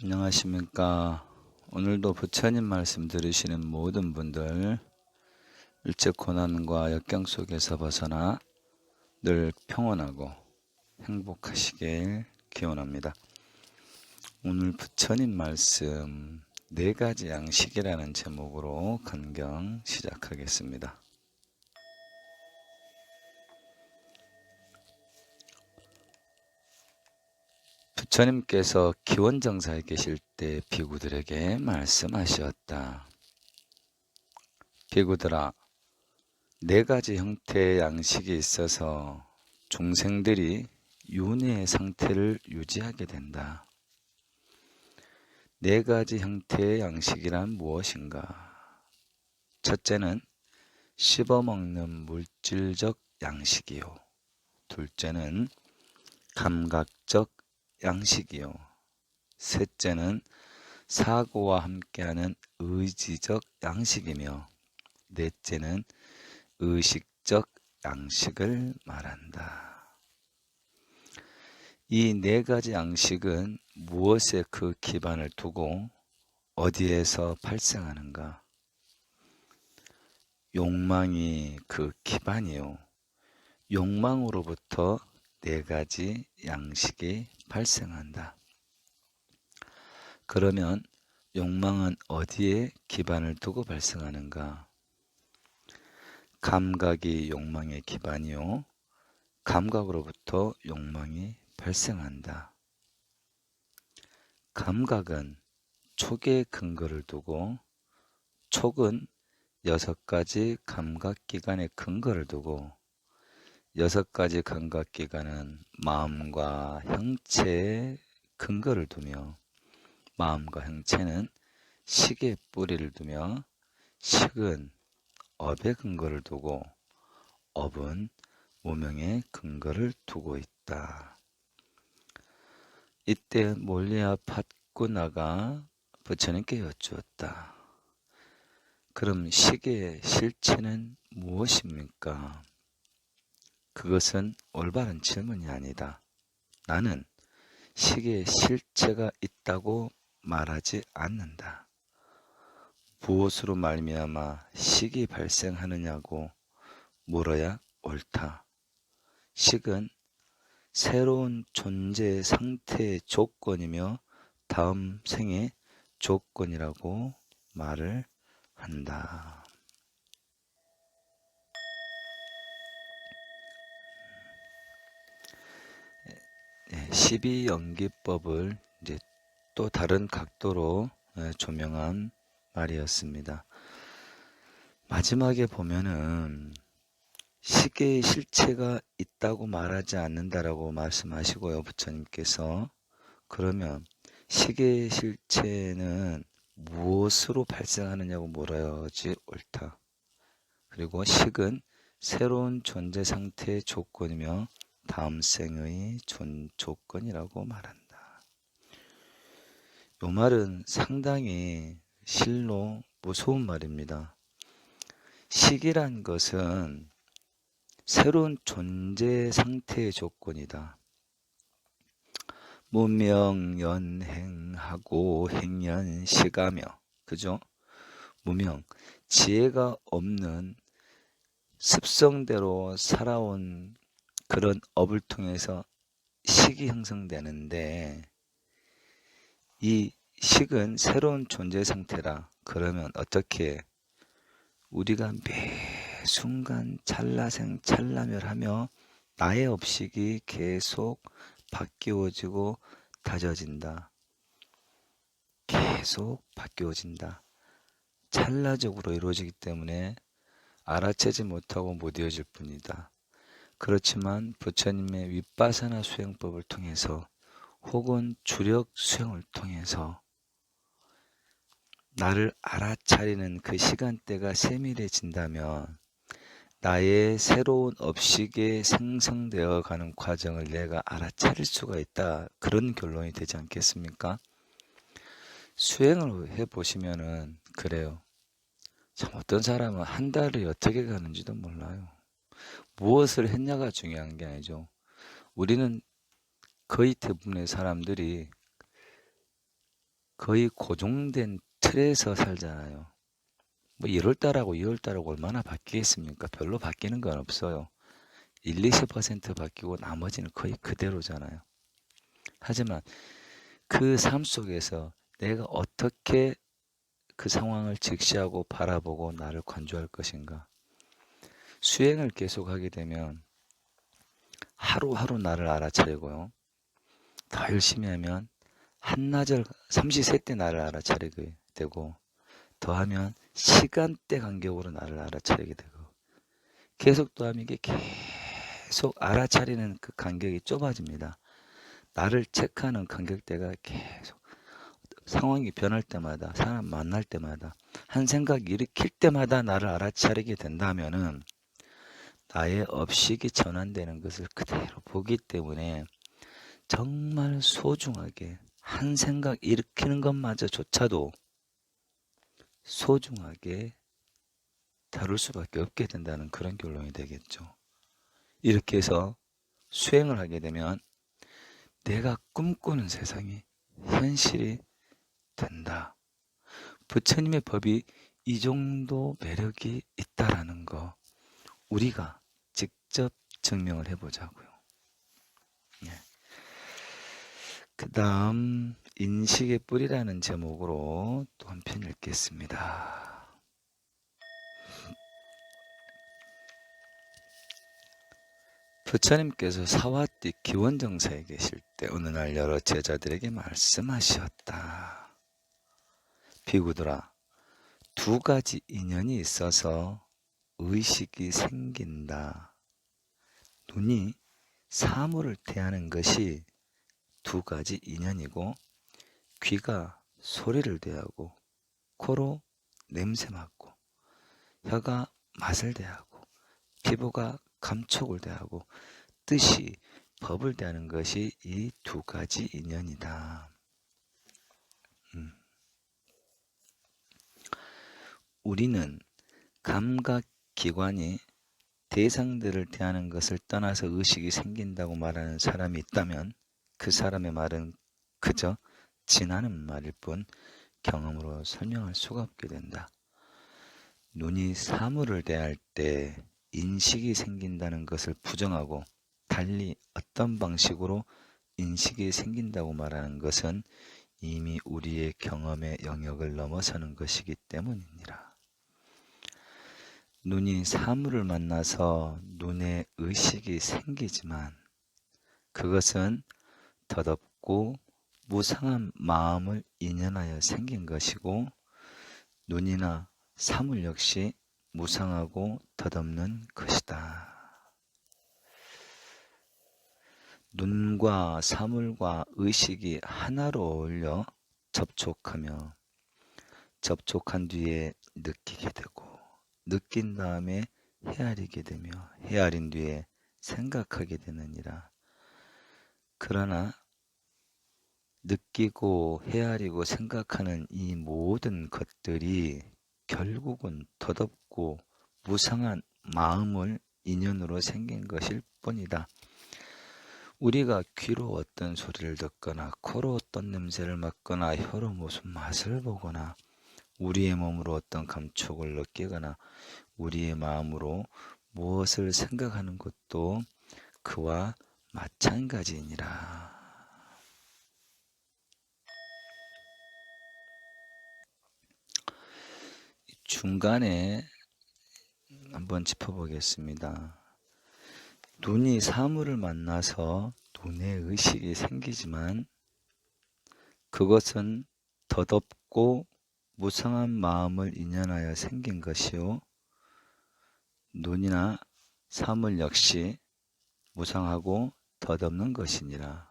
안녕하십니까. 오늘도 부처님 말씀 들으시는 모든 분들 일체 고난과 역경 속에서 벗어나 늘 평온하고 행복하시길 기원합니다. 오늘 부처님 말씀 네 가지 양식이라는 제목으로 간경 시작하겠습니다. 부처님께서 기원정사에 계실 때 비구들에게 말씀하셨다. 비구들아, 네 가지 형태의 양식이 있어서 중생들이 윤회의 상태를 유지하게 된다. 네 가지 형태의 양식이란 무엇인가? 첫째는 씹어먹는 물질적 양식이요. 둘째는 감각적 양식이요. 셋째는 사고와 함께하는 의지적 양식이며 넷째는 의식적 양식을 말한다. 이 네 가지 양식은 무엇에 그 기반을 두고 어디에서 발생하는가? 욕망이 그 기반이요. 욕망으로부터 네 가지 양식이 발생한다. 그러면 욕망은 어디에 기반을 두고 발생하는가? 감각이 욕망의 기반이요. 감각으로부터 욕망이 발생한다. 감각은 촉의 근거를 두고 촉은 6가지 감각기관의 근거를 두고 6가지 감각기관은 마음과 형체의 근거를 두며 마음과 형체는 식의 뿌리를 두며 식은 업의 근거를 두고 업은 무명의 근거를 두고 있다. 이때 몰리아 팟구나가 부처님께 여쭈었다. 그럼 식의 실체는 무엇입니까? 그것은 올바른 질문이 아니다. 나는 식의 실체가 있다고 말하지 않는다. 무엇으로 말미암아 식이 발생하느냐고 물어야 옳다. 식은 새로운 존재 상태의 조건이며 다음 생의 조건이라고 말을 한다. 12연기법을 이제 또 다른 각도로 조명한 말이었습니다. 마지막에 보면은 식의 실체가 있다고 말하지 않는다라고 말씀하시고요, 부처님께서. 그러면 식의 실체는 무엇으로 발생하느냐고 물어야지 옳다. 그리고 식은 새로운 존재 상태의 조건이며 다음 생의 조건이라고 말한다. 이 말은 상당히 실로 무서운 말입니다. 식이란 것은 새로운 존재 상태의 조건이다. 무명연행하고 행연식하며, 그죠? 무명, 지혜가 없는 습성대로 살아온 그런 업을 통해서 식이 형성되는데, 이 식은 새로운 존재 상태라. 그러면 어떻게 우리가 매 순간 찰나생 찰나멸하며 나의 업식이 계속 바뀌어지고 다져진다. 계속 바뀌어진다. 찰나적으로 이루어지기 때문에 알아채지 못하고 못 이어질 뿐이다. 그렇지만 부처님의 윗바사나 수행법을 통해서 혹은 주력 수행을 통해서 나를 알아차리는 그 시간대가 세밀해진다면 나의 새로운 업식에 생성되어 가는 과정을 내가 알아차릴 수가 있다. 그런 결론이 되지 않겠습니까? 수행을 해보시면은 그래요. 참 어떤 사람은 한 달이 어떻게 가는지도 몰라요. 무엇을 했냐가 중요한 게 아니죠. 우리는 거의 대부분의 사람들이 거의 고정된 틀에서 살잖아요. 뭐 1월달하고 2월달하고 얼마나 바뀌겠습니까? 별로 바뀌는 건 없어요. 1, 20% 바뀌고 나머지는 거의 그대로잖아요. 하지만 그 삶 속에서 내가 어떻게 그 상황을 직시하고 바라보고 나를 관조할 것인가? 수행을 계속하게 되면 하루하루 나를 알아차리고요. 더 열심히 하면 한나절 삼시세때 나를 알아차리게 되고, 더하면 시간대 간격으로 나를 알아차리게 되고, 계속 더하면 이게 계속 알아차리는 그 간격이 좁아집니다. 나를 체크하는 간격대가 계속 상황이 변할 때마다, 사람 만날 때마다, 한 생각 일으킬 때마다 나를 알아차리게 된다면은 나의 업식이 전환되는 것을 그대로 보기 때문에 정말 소중하게 한 생각 일으키는 것마저조차도 소중하게 다룰 수밖에 없게 된다는 그런 결론이 되겠죠. 이렇게 해서 수행을 하게 되면 내가 꿈꾸는 세상이 현실이 된다. 부처님의 법이 이 정도 매력이 있다라는 거 우리가 직접 증명을 해보자고요. 예. 그 다음 인식의 뿌리라는 제목으로 또 한 편 읽겠습니다. 부처님께서 사와띠 기원정사에 계실 때 어느 날 여러 제자들에게 말씀하셨다. 비구들아, 두 가지 인연이 있어서 의식이 생긴다. 눈이 사물을 대하는 것이 두 가지 인연이고, 귀가 소리를 대하고, 코로 냄새 맡고, 혀가 맛을 대하고, 피부가 감촉을 대하고, 뜻이 법을 대하는 것이 이 두 가지 인연이다. 우리는 감각기관이 대상들을 대하는 것을 떠나서 의식이 생긴다고 말하는 사람이 있다면 그 사람의 말은 그저 지나는 말일 뿐 경험으로 설명할 수가 없게 된다. 눈이 사물을 대할 때 인식이 생긴다는 것을 부정하고 달리 어떤 방식으로 인식이 생긴다고 말하는 것은 이미 우리의 경험의 영역을 넘어서는 것이기 때문이니라. 눈이 사물을 만나서 눈에 의식이 생기지만 그것은 덧없고 무상한 마음을 인연하여 생긴 것이고 눈이나 사물 역시 무상하고 덧없는 것이다. 눈과 사물과 의식이 하나로 어울려 접촉하며 접촉한 뒤에 느끼게 되고 느낀 다음에 헤아리게 되며 헤아린 뒤에 생각하게 되느니라. 그러나 느끼고 헤아리고 생각하는 이 모든 것들이 결국은 덧없고 무상한 마음을 인연으로 생긴 것일 뿐이다. 우리가 귀로 어떤 소리를 듣거나 코로 어떤 냄새를 맡거나 혀로 무슨 맛을 보거나 우리의 몸으로 어떤 감촉을 느끼거나 우리의 마음으로 무엇을 생각하는 것도 그와 마찬가지니라. 중간에 한번 짚어보겠습니다. 눈이 사물을 만나서 눈의 의식이 생기지만 그것은 덧없고 무상한 마음을 인연하여 생긴 것이요 눈이나 사물 역시 무상하고 덧없는 것이니라.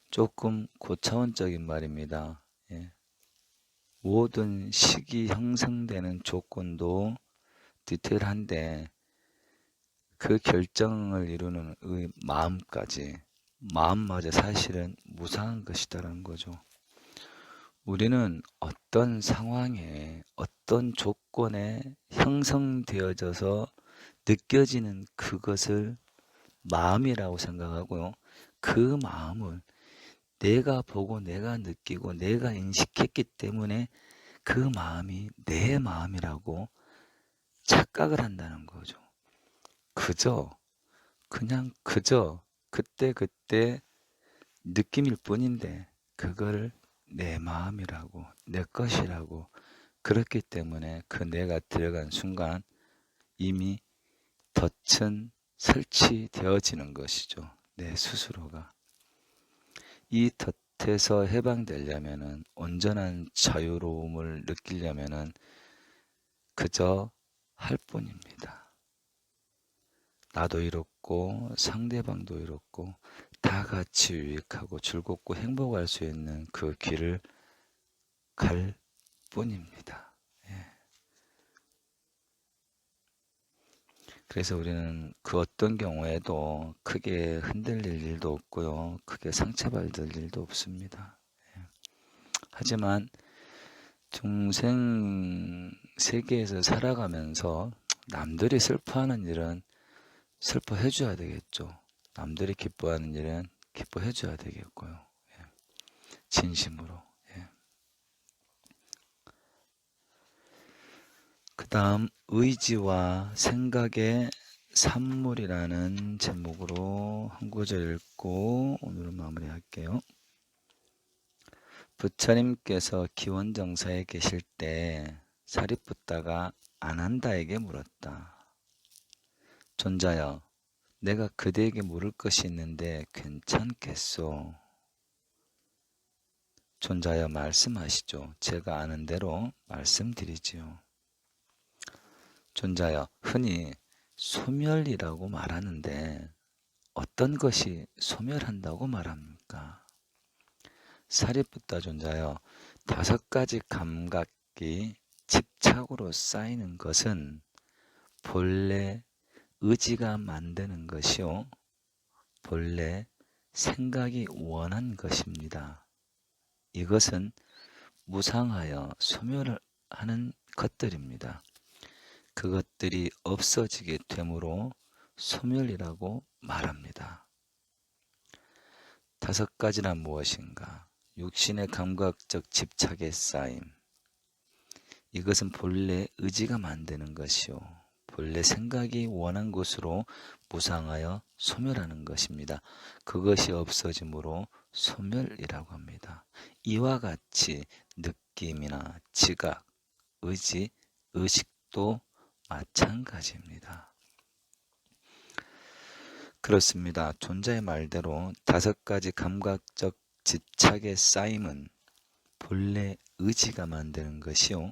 조금 고차원적인 말입니다. 예. 모든 식이 형성되는 조건도 디테일한데 그 결정을 이루는 마음까지 마음마저 사실은 무상한 것이다라는 거죠. 우리는 어떤 상황에 어떤 조건에 형성되어져서 느껴지는 그것을 마음이라고 생각하고요. 그 마음을 내가 보고 내가 느끼고 내가 인식했기 때문에 그 마음이 내 마음이라고 착각을 한다는 거죠. 그저 그냥 그때그때 느낌일 뿐인데 그걸 내 마음이라고 내 것이라고 그렇기 때문에 그 내가 들어간 순간 이미 덫은 설치되어지는 것이죠. 내 스스로가. 이 덫에서 해방되려면은 온전한 자유로움을 느끼려면은 그저 할 뿐입니다. 나도 이롭고 상대방도 이롭고 다 같이 유익하고 즐겁고 행복할 수 있는 그 길을 갈 뿐입니다. 예. 그래서 우리는 그 어떤 경우에도 크게 흔들릴 일도 없고요. 크게 상처받을 일도 없습니다. 예. 하지만 중생 세계에서 살아가면서 남들이 슬퍼하는 일은 슬퍼해 줘야 되겠죠. 남들이 기뻐하는 일은 기뻐해 줘야 되겠고요. 예. 진심으로. 예. 그 다음 의지와 생각의 산물이라는 제목으로 한 구절 읽고 오늘은 마무리할게요. 부처님께서 기원정사에 계실 때 사리푸tta가 아난다에게 물었다. 존자여, 내가 그대에게 물을 것이 있는데 괜찮겠소? 존자여 말씀하시죠. 제가 아는 대로 말씀드리지요. 존자여, 흔히 소멸이라고 말하는데 어떤 것이 소멸한다고 말합니까? 사리푸tta 존자여, 5가지 감각이 집착으로 쌓이는 것은 본래 의지가 만드는 것이요, 본래 생각이 원한 것입니다. 이것은 무상하여 소멸을 하는 것들입니다. 그것들이 없어지게 되므로 소멸이라고 말합니다. 5가지란 무엇인가? 육신의 감각적 집착의 쌓임. 이것은 본래 의지가 만드는 것이요, 본래 생각이 원한 것으로 무상하여 소멸하는 것입니다. 그것이 없어짐으로 소멸이라고 합니다. 이와 같이 느낌이나 지각, 의지, 의식도 마찬가지입니다. 그렇습니다. 존자의 말대로 5가지 감각적 집착의 쌓임은 본래 의지가 만드는 것이요,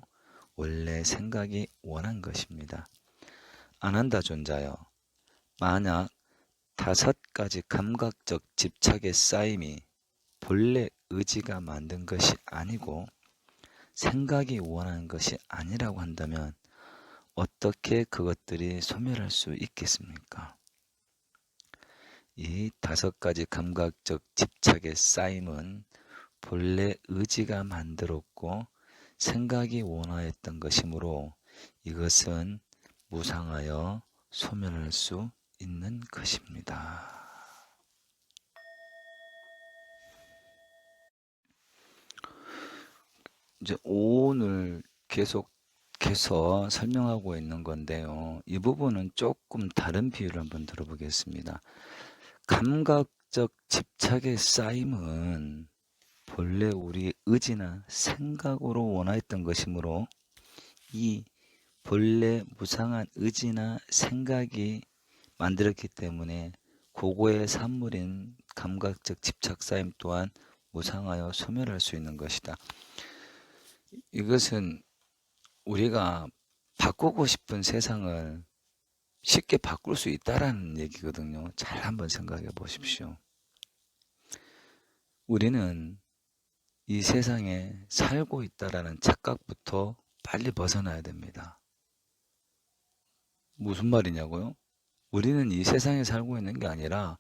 원래 생각이 원한 것입니다. 아난다 존자여, 만약 5가지 감각적 집착의 쌓임이 본래 의지가 만든 것이 아니고 생각이 원하는 것이 아니라고 한다면 어떻게 그것들이 소멸할 수 있겠습니까? 이 5가지 감각적 집착의 쌓임은 본래 의지가 만들었고 생각이 원하였던 것이므로 이것은 무상하여 소멸할 수 있는 것입니다. 이제 오늘 계속해서 설명하고 있는 건데요. 이 부분은 조금 다른 비유를 한번 들어보겠습니다. 감각적 집착의 쌓임은 본래 우리 의지나 생각으로 원하였던 것이므로 이 본래 무상한 의지나 생각이 만들었기 때문에 고고의 산물인 감각적 집착 쌓임 또한 무상하여 소멸할 수 있는 것이다. 이것은 우리가 바꾸고 싶은 세상을 쉽게 바꿀 수 있다라는 얘기거든요. 잘 한번 생각해 보십시오. 우리는 이 세상에 살고 있다라는 착각부터 빨리 벗어나야 됩니다. 무슨 말이냐고요? 우리는 이 세상에 살고 있는 게 아니라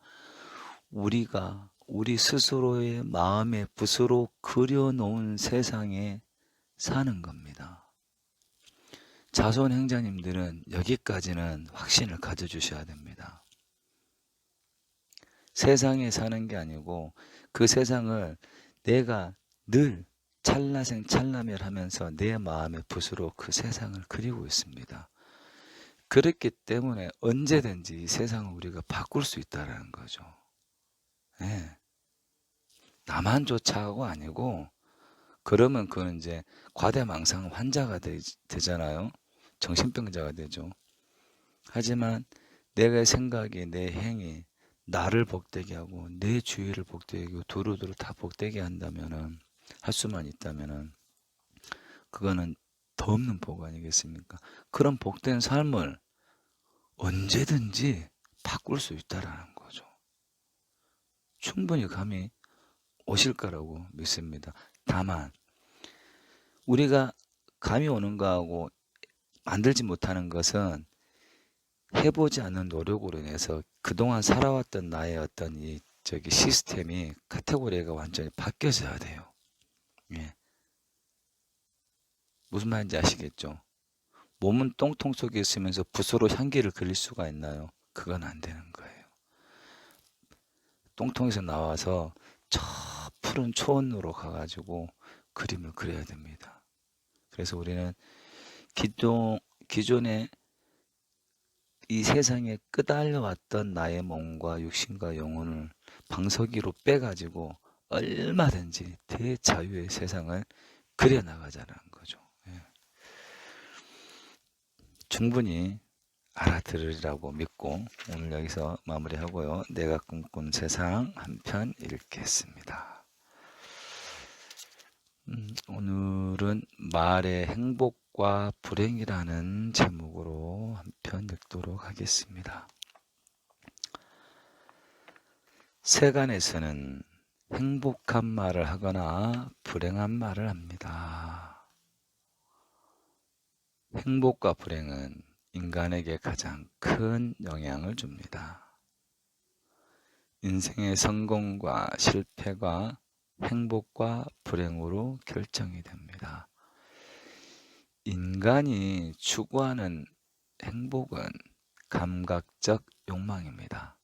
우리가 우리 스스로의 마음의 붓으로 그려놓은 세상에 사는 겁니다. 자손 행자님들은 여기까지는 확신을 가져주셔야 됩니다. 세상에 사는 게 아니고 그 세상을 내가 늘 찰나생 찰나멸하면서 내 마음의 붓으로 그 세상을 그리고 있습니다. 그렇기 때문에 언제든지 이 세상을 우리가 바꿀 수 있다는 거죠. 예. 나만 쫓아가고 아니고 그러면 그건 이제 과대망상 환자가 되잖아요. 정신병자가 되죠. 하지만 내가 생각이 내 행위 나를 복되게 하고 내 주위를 복되게 하고 두루두루 다 복되게 한다면은 할 수만 있다면은 그거는 더 없는 복 아니겠습니까? 그런 복된 삶을 언제든지 바꿀 수 있다라는 거죠. 충분히 감이 오실 거라고 믿습니다. 다만 우리가 감이 오는 거하고 만들지 못하는 것은 해보지 않는 노력으로 인해서 그동안 살아왔던 나의 어떤 이 시스템이 카테고리가 완전히 바뀌어져야 돼요. 예. 무슨 말인지 아시겠죠? 몸은 똥통 속에 있으면서 붓으로 향기를 그릴 수가 있나요? 그건 안 되는 거예요. 똥통에서 나와서 저 푸른 초원으로 가가지고 그림을 그려야 됩니다. 그래서 우리는 기존에 이 세상에 끄달려왔던 나의 몸과 육신과 영혼을 방석이로 빼가지고 얼마든지 대자유의 세상을 그려나가자는 거죠. 예. 충분히 알아들으리라고 믿고 오늘 여기서 마무리하고요. 내가 꿈꾼 세상 한 편 읽겠습니다. 오늘은 말의 행복과 불행이라는 제목으로 한 편 읽도록 하겠습니다. 세간에서는 행복한 말을 하거나 불행한 말을 합니다. 행복과 불행은 인간에게 가장 큰 영향을 줍니다. 인생의 성공과 실패가 행복과 불행으로 결정이 됩니다. 인간이 추구하는 행복은 감각적 욕망입니다.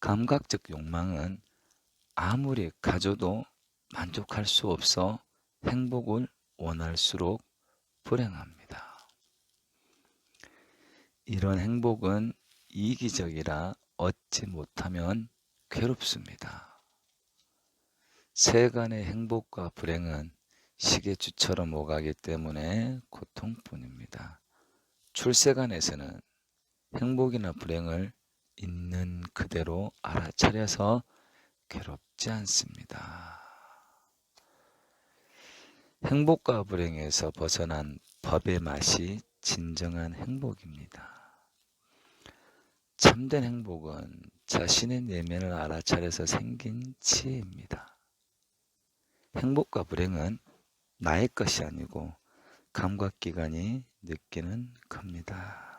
감각적 욕망은 아무리 가져도 만족할 수 없어 행복을 원할수록 불행합니다. 이런 행복은 이기적이라 얻지 못하면 괴롭습니다. 세간의 행복과 불행은 시계추처럼 오가기 때문에 고통뿐입니다. 출세간에서는 행복이나 불행을 있는 그대로 알아차려서 괴롭지 않습니다. 행복과 불행에서 벗어난 법의 맛이 진정한 행복입니다. 참된 행복은 자신의 내면을 알아차려서 생긴 지혜입니다. 행복과 불행은 나의 것이 아니고 감각기관이 느끼는 겁니다.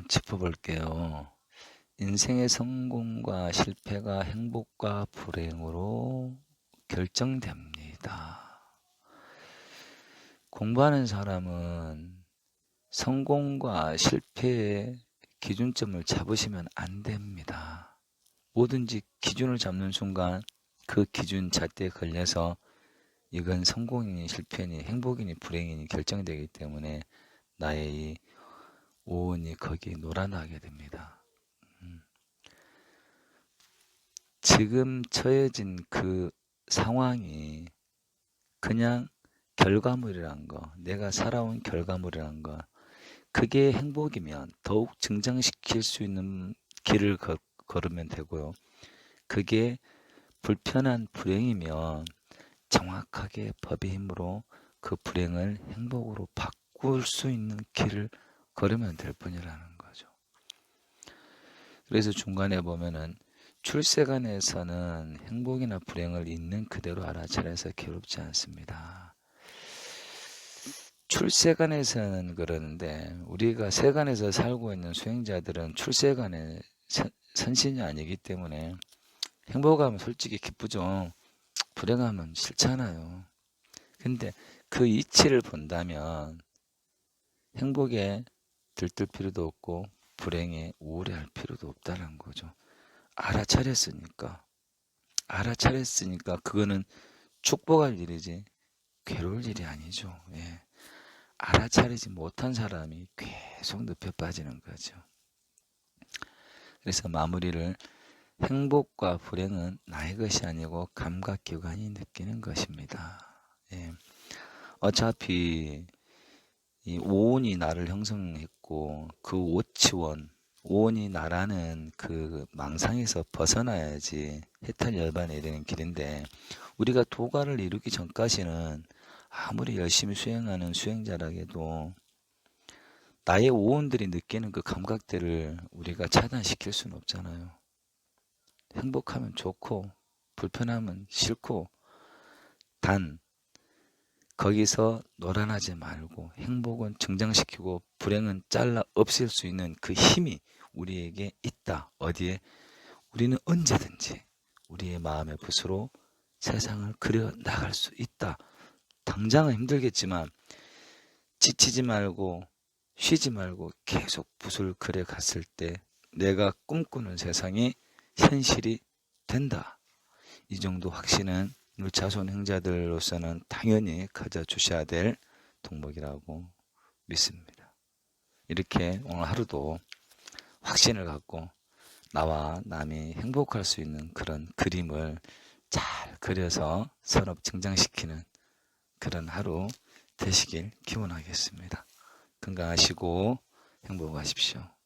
짚어볼게요. 인생의 성공과 실패가 행복과 불행으로 결정됩니다. 공부하는 사람은 성공과 실패의 기준점을 잡으시면 안 됩니다. 뭐든지 기준을 잡는 순간 그 기준 잣대에 걸려서 이건 성공이니 실패니 행복이니 불행이니 결정되기 때문에 나의 이 오온이 거기에 놀아나게 됩니다. 지금 처해진 그 상황이 그냥 결과물이란 거, 내가 살아온 결과물이란 거, 그게 행복이면 더욱 증장시킬 수 있는 길을 걸으면 되고요. 그게 불편한 불행이면 정확하게 법의 힘으로 그 불행을 행복으로 바꿀 수 있는 길을 걸으면 될 뿐이라는 거죠. 그래서 중간에 보면은 출세간에서는 행복이나 불행을 있는 그대로 알아차려서 괴롭지 않습니다. 출세간에서는 그러는데 우리가 세간에서 살고 있는 수행자들은 출세간의 선신이 아니기 때문에 행복하면 솔직히 기쁘죠. 불행하면 싫잖아요. 근데 그 이치를 본다면 행복에 들뜰 필요도 없고 불행에 우울해할 필요도 없다는 거죠. 알아차렸으니까 그거는 축복할 일이지 괴로울 일이 아니죠. 예. 알아차리지 못한 사람이 계속 늪에 빠지는 거죠. 그래서 마무리를 행복과 불행은 나의 것이 아니고 감각기관이 느끼는 것입니다. 예. 어차피 이 오온이 나를 형성했고 그 오치원, 오온이 나라는 그 망상에서 벗어나야지 해탈열반에 이르는 길인데 우리가 도가를 이루기 전까지는 아무리 열심히 수행하는 수행자라 해도 나의 오온들이 느끼는 그 감각들을 우리가 차단시킬 수는 없잖아요. 행복하면 좋고 불편하면 싫고 단 거기서 노란하지 말고 행복은 증장시키고 불행은 잘라 없앨 수 있는 그 힘이 우리에게 있다. 어디에? 우리는 언제든지 우리의 마음의 붓으로 세상을 그려 나갈 수 있다. 당장은 힘들겠지만 지치지 말고 쉬지 말고 계속 붓을 그려 갔을 때 내가 꿈꾸는 세상이 현실이 된다. 이 정도 확신은 우리 자손 행자들로서는 당연히 가져주셔야 될 덕목이라고 믿습니다. 이렇게 오늘 하루도 확신을 갖고 나와 남이 행복할 수 있는 그런 그림을 잘 그려서 산업 증장시키는 그런 하루 되시길 기원하겠습니다. 건강하시고 행복하십시오.